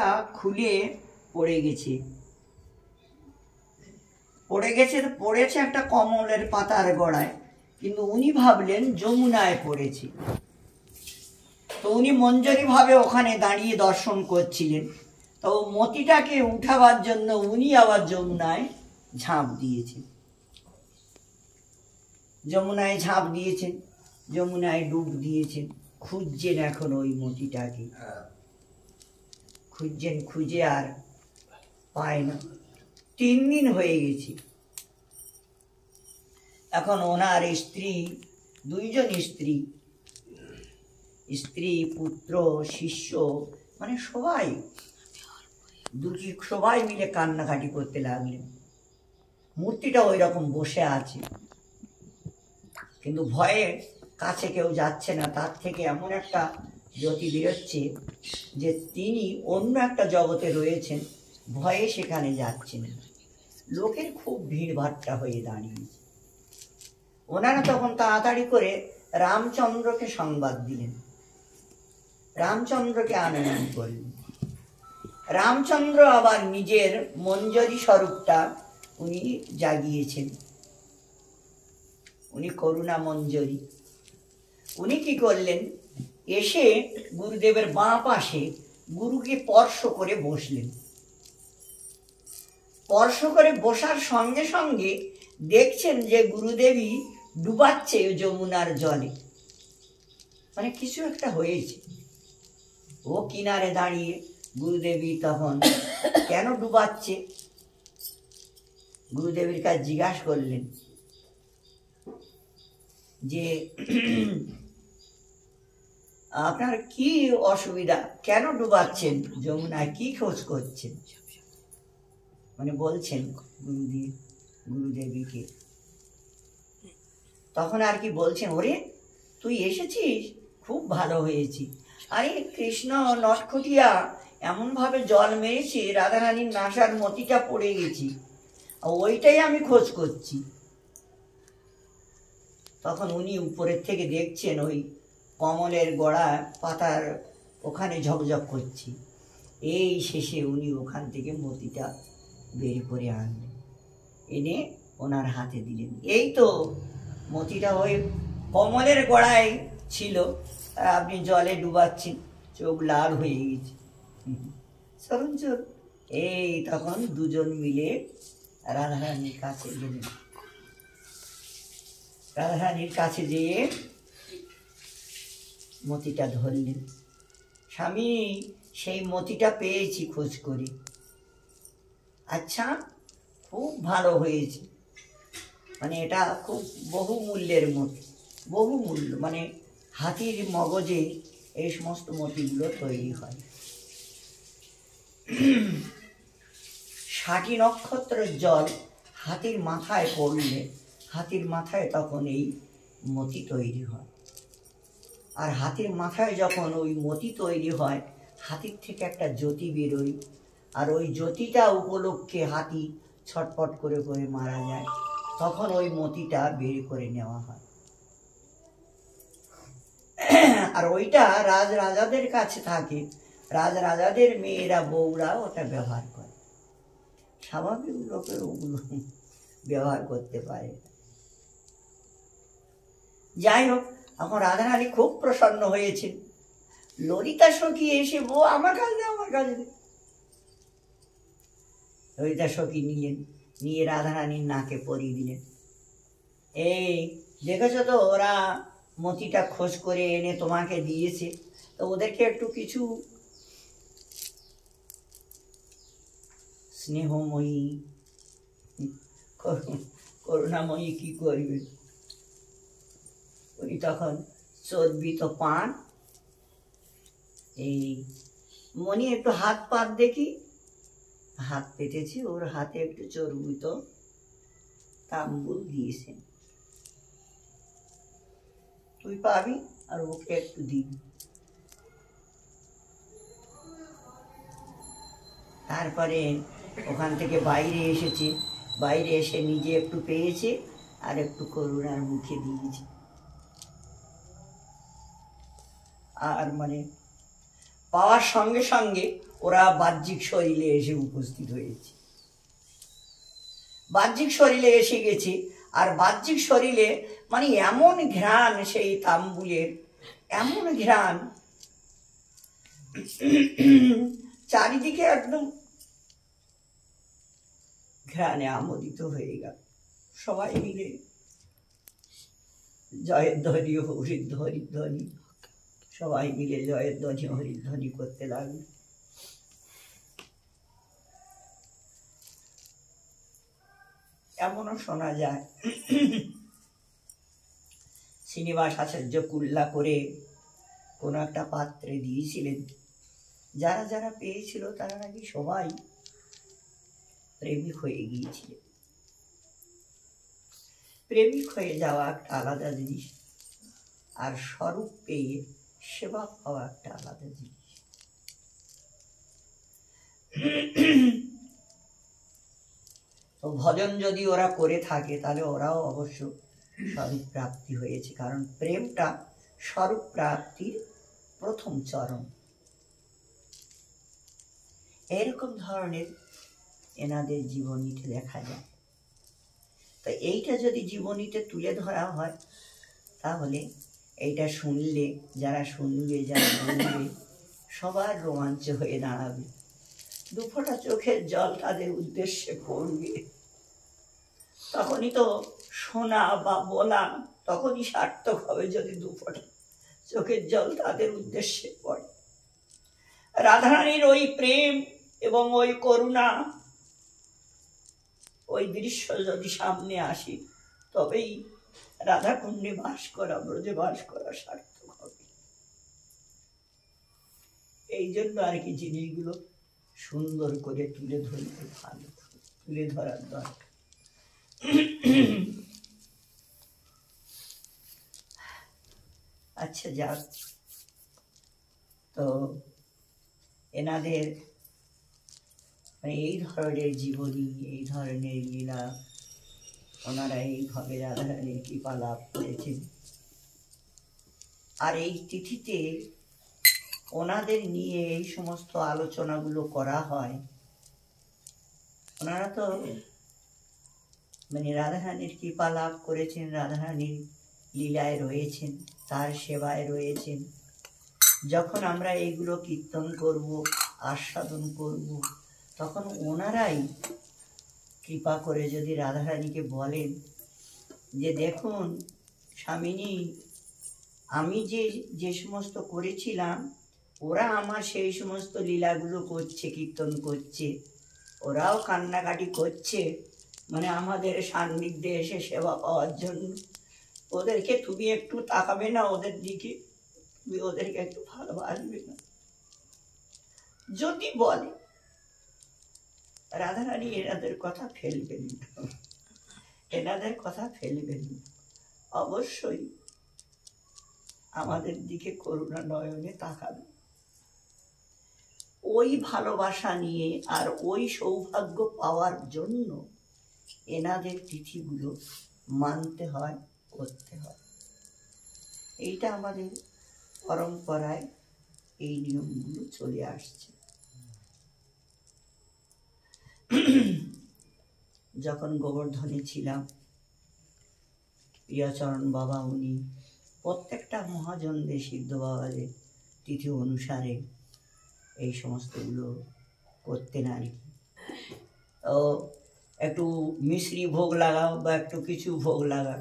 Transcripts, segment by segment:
মতিটা খুলে পড়ে গেছে, পড়েছে একটা কমলের পাতার গোড়ায়, কিন্তু উনি ভাবলেন যমুনায় পড়েছে। তো উনি মঞ্জরি ভাবে ওখানে দাঁড়িয়ে দর্শন করছিলেন। তো মতিটাকে উঠাবার জন্য উনি আবার যমুনায় ঝাঁপ দিয়েছেন, যমুনায় ডুব দিয়েছেন। খুঁজছেন এখন ওই মতিটাকে, খুঁজে আর পায় না। 3 দিন হয়ে গেছে। এখন ওনার স্ত্রী, 2 জন স্ত্রী, পুত্র, শিষ্য, মানে সবাই মিলে কান্নাকাটি করতে লাগলেন। মূর্তিটা ওই রকম বসে আছে, কিন্তু ভয়ে কাছে কেউ যাচ্ছে না। তার থেকে এমন একটা জ্যোতি বেরোচ্ছে যে তিনি অন্য একটা জগতে রয়েছেন, ভয়ে সেখানে যাচ্ছেন। লোকের খুব ভিড়ভাট্টা হয়ে দাঁড়িয়েছে। ওনারা তখন তাড়াতাড়ি করে রামচন্দ্রকে সংবাদ দিলেন, রামচন্দ্রকে আনয়ন করলেন। রামচন্দ্র আবার নিজের মঞ্জরি স্বরূপটা উনি জাগিয়েছেন, উনি করুণা মঞ্জরি। উনি কি করলেন, এসে গুরুদেবের বাঁ পাশে গুরুকে স্পর্শ করে বসলেন। স্পর্শ করে বসার সঙ্গে সঙ্গে দেখছেন যে গুরুদেবী ডুবাচ্ছে যমুনার জলে, মানে কিছু একটা হয়েছে। ও কিনারে দাঁড়িয়ে গুরুদেবী তখন কেন ডুবাচ্ছে, গুরুদেবীর কাছে জিজ্ঞাসা করলেন যে আপনার কি অসুবিধা, কেন ডুবাচ্ছেন যমুনায়, কি খোঁজ করছেন? মানে বলছেন গুরুদেবীকে। তখন আর কি বলছেন, ওরে তুই এসেছিস, খুব ভালো হয়েছি। আরে কৃষ্ণ নটখটিয়া এমন ভাবে জল মেরেছে, রাধারানীর নাসার মতিটা পড়ে গেছি, ওইটাই আমি খোঁজ করছি। তখন উনি উপরের থেকে দেখছেন ওই কমলের গোড়া পাতার ওখানে ঝকঝক করছে। এই শেষে উনি ওখান থেকে মতিটা বের করে আনলেন, এনে ওনার হাতে দিলেন। এই তো মতিটা ওই কমলের গোড়ায় ছিল, আর আপনি জলে ডুবাচ্ছেন, চোখ লাল হয়ে গেছে। চলুন চলুন। এই তখন 2 জন মিলে রাধারানীর কাছে গেলেন। রাধারানীর কাছে যেয়ে মতিটা ধরলেন। স্বামী, সেই মতিটা পেয়েছি খোঁজ করে। আচ্ছা, খুব ভালো হয়েছে, মানে এটা খুব বহুমূল্যের মতি, বহুমূল্য, মানে হাতির মগজে এই সমস্ত মতিগুলো তৈরি হয়। 60 নক্ষত্রের জল হাতির মাথায় পড়লে হাতির মাথায় তখন এই মতি তৈরি হয়। আর হাতির মাথায় যখন ওই মতি তৈরি হয়, হাতির থেকে একটা জ্যোতি বেরোয়, আর ওই জ্যোতিটা উপলক্ষে হাতি ছটফট করে করে মারা যায়। তখন ওই মতিটা বের করে নেওয়া হয়, আর ওইটা রাজাদের কাছে থাকে। রাজাদের মেয়েরা, বউরা ওটা ব্যবহার করে, স্বাভাবিক লোকের ওগুলো ব্যবহার করতে পারে। যাই হোক, এখন রাধারানী খুব প্রসন্ন হয়েছেন। ললিতা সখী এসে, বউ আমার কাছে, আমার কাছে। ললিতা সখী নিলেন, নিয়ে রাধারানীর নাকে পরিয়ে দিলেন। এই দেখেছ তো, ওরা মতিটা খোঁজ করে এনে তোমাকে দিয়েছে, তো ওদেরকে একটু কিছু স্নেহময়ী, করুণাময়ী কি করবে? উনি তখন চর্বিত পান, এই মনি একটু হাত পাত দেখি, হাত পেতেছি, ওর হাতে একটু চর্বিত তাম্বুল দিয়েছেন, তুই পাবি আর ওকে একটু দিবি। তারপরে ওখান থেকে বাইরে এসেছে, বাইরে এসে নিজে একটু পেয়েছে আর একটু করুণার মুখে দিয়েছে। আর মানে পাওয়ার সঙ্গে সঙ্গে ওরা বাহ্যিক শরীরে এসে উপস্থিত হয়েছে, বাহ্যিক শরীরে এসে গেছে। আর বাহ্যিক শরীরে মানে এমন ঘ্রাণ, সেই তাম্বুলের এমন ঘ্রাণ, চারিদিকে একদম ঘ্রাণে আমোদিত হয়ে গেল। সবাই মিলে জয়ের ধ্বনি, হরিধ্বনি, সবাই মিলে জয়ের ধ্বনি হরিধ্বনি করতে লাগলো। এমনও শোনা যায় শ্রীনিবাস আচার্য কুল্লা করে কোনো একটা পাত্রে দিয়েছিলেন, যারা যারা পেয়েছিল তারা নাকি সবাই প্রেমিক হয়ে গিয়েছিল। প্রেমিক হয়ে যাওয়া একটা আলাদা জিনিস, আর স্বরূপ পেয়ে সেবা পাওয়া একটা আলাদা জিনিস। তো ভজন যদি ওরা করে থাকে তাহলে ওরাও অবশ্য স্বরূপ প্রাপ্তি হয়েছে, কারণ প্রেমটা স্বরূপ প্রাপ্তির প্রথম চরণ। এরকম ধরনের এনাদের জীবনীতে দেখা যায়। তো এইটা যদি জীবনীতে তুলে ধরা হয় তাহলে এইটা শুনলে, যারা শুনবে, যারা বলবে, সবার রোমাঞ্চ হয়ে দাঁড়াবে। দুফোঁটা চোখের জল তাদের উদ্দেশ্যে পড়বে। তখনই তো শোনা বা বলা তখনই সার্থক হবে, যদি দুফোঁটা চোখের জল তাদের উদ্দেশ্যে পড়ে। রাধারানীর ওই প্রেম এবং ওই করুণা, ওই দৃশ্য যদি সামনে আসে, তবেই রাধাকুণ্ডে বাস করা, ব্রজে বাস করা সার্থক হবে। এই জন্য আর কি জিনিসগুলো সুন্দর করে তুলে ধরতে, ভালো তুলে ধরার দরকার। আচ্ছা, যাক, তো এনাদের মানে এই ধরনের জীবনী, এই ধরনের লীলা, ওনারা এইভাবে রাধারানীর কৃপা লাভ করেছেন। আর এই তিথিতে ওনাদের নিয়ে এই সমস্ত আলোচনাগুলো করা হয়। ওনারা তো মানে রাধারানীর কৃপা লাভ করেছেন, রাধারানীর লীলায় রয়েছেন, তার সেবায় রয়েছেন। যখন আমরা এইগুলো কীর্তন করব, আস্বাদন করব, তখন ওনারাই কৃপা করে যদি রাধারানীকে বলেন যে দেখুন স্বামিনী, আমি যে সমস্ত করেছিলাম, ওরা আমার সেই সমস্ত লীলাগুলো করছে, কীর্তন করছে, ওরাও কান্নাকাটি করছে, মানে আমাদের সান্নিধ্যে এসে সেবা পাওয়ার জন্য। ওদেরকে তুমি একটু তাকাবে না ওদের দিকে? তুমি ওদেরকে একটু ভালোবাসবে না? যদি বলে, রাধারানী এনাদের কথা ফেলবেন না, এনাদের কথা ফেলবেন না, অবশ্যই আমাদের দিকে করুণা নয়নে তাকাবে। ওই ভালোবাসা নিয়ে আর ওই সৌভাগ্য পাওয়ার জন্য এনাদের তিথিগুলো মানতে হয়, করতে হয়। এইটা আমাদের পরম্পরায় এই নিয়মগুলো চলে আসছে। যখন গোবর্ধনে ছিলাম, প্রিয়চরণ বাবা উনি প্রত্যেকটা মহাজনদের, সিদ্ধ বাবাদের তিথি অনুসারে এই সমস্তগুলো করতেন আর কি। তো একটু মিশ্রি ভোগ লাগাও বা একটু কিছু ভোগ লাগা,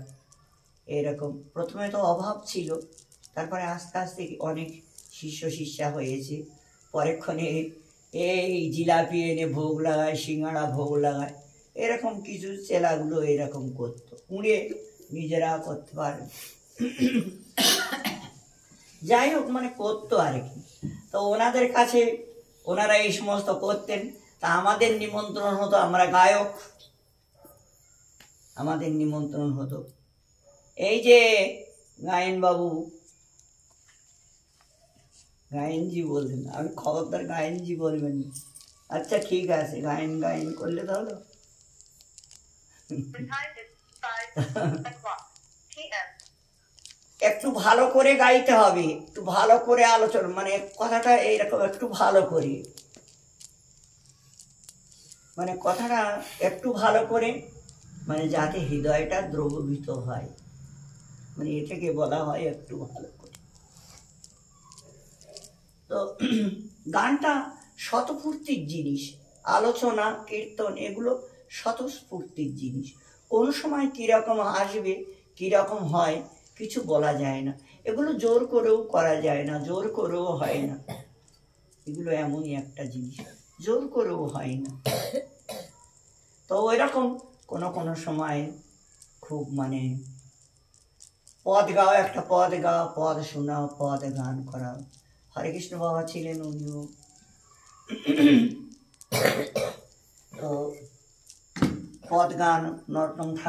এরকম। প্রথমে তো অভাব ছিল, তারপরে আস্তে আস্তে অনেক শিষ্য শিষ্যা হয়েছে। পরেক্ষণে এই জিলাপি এনে ভোগ লাগায়, সিঙ্গাড়া ভোগ লাগায়, এরকম কিছু চেলাগুলো এরকম করতো। উড়ে নিজেরা করতে পারে, যাই হোক, মানে করতো আর কি। তো ওনাদের কাছে ওনারা এই সমস্ত করতেন। তা আমাদের নিমন্ত্রণ হতো, আমরা গায়ক, আমাদের নিমন্ত্রণ হতো। এই যে গায়েন বাবু, গায়েনজি বলবেন, আমি খবরদার গায়েনজি বলবেন। আচ্ছা ঠিক আছে, গায়েন গায়েন করলে তাহলে। একটু ভালো করে গাইতে হবে, একটু ভালো করে আলোচনা, মানে কথাটা এইরকম একটু ভালো করে, মানে কথাটা একটু ভালো করে, মানে যাতে হৃদয়টা দ্রবীভূত হয়, মানে এ থেকে বলা হয় একটু ভালো করে। তো গানটা স্বতঃস্ফূর্তির জিনিস, আলোচনা কীর্তন এগুলো স্বতঃস্ফূর্তির জিনিস। কোন সময় কীরকম আসবে কীরকম হয় কিছু বলা যায় না, এগুলো জোর করেও করা যায় না, জোর করেও হয় না, এগুলো এমনই একটা জিনিস, জোর করেও হয় না। তো ওইরকম কোনো কোনো সময় খুব মানে পদ গাও, একটা পদ গাও, পদ শোনাও, পদ গান করাও। হরে কৃষ্ণ বাবা ছিলেন উনিও। তো পদ গান নরোত্তম ঠাকুর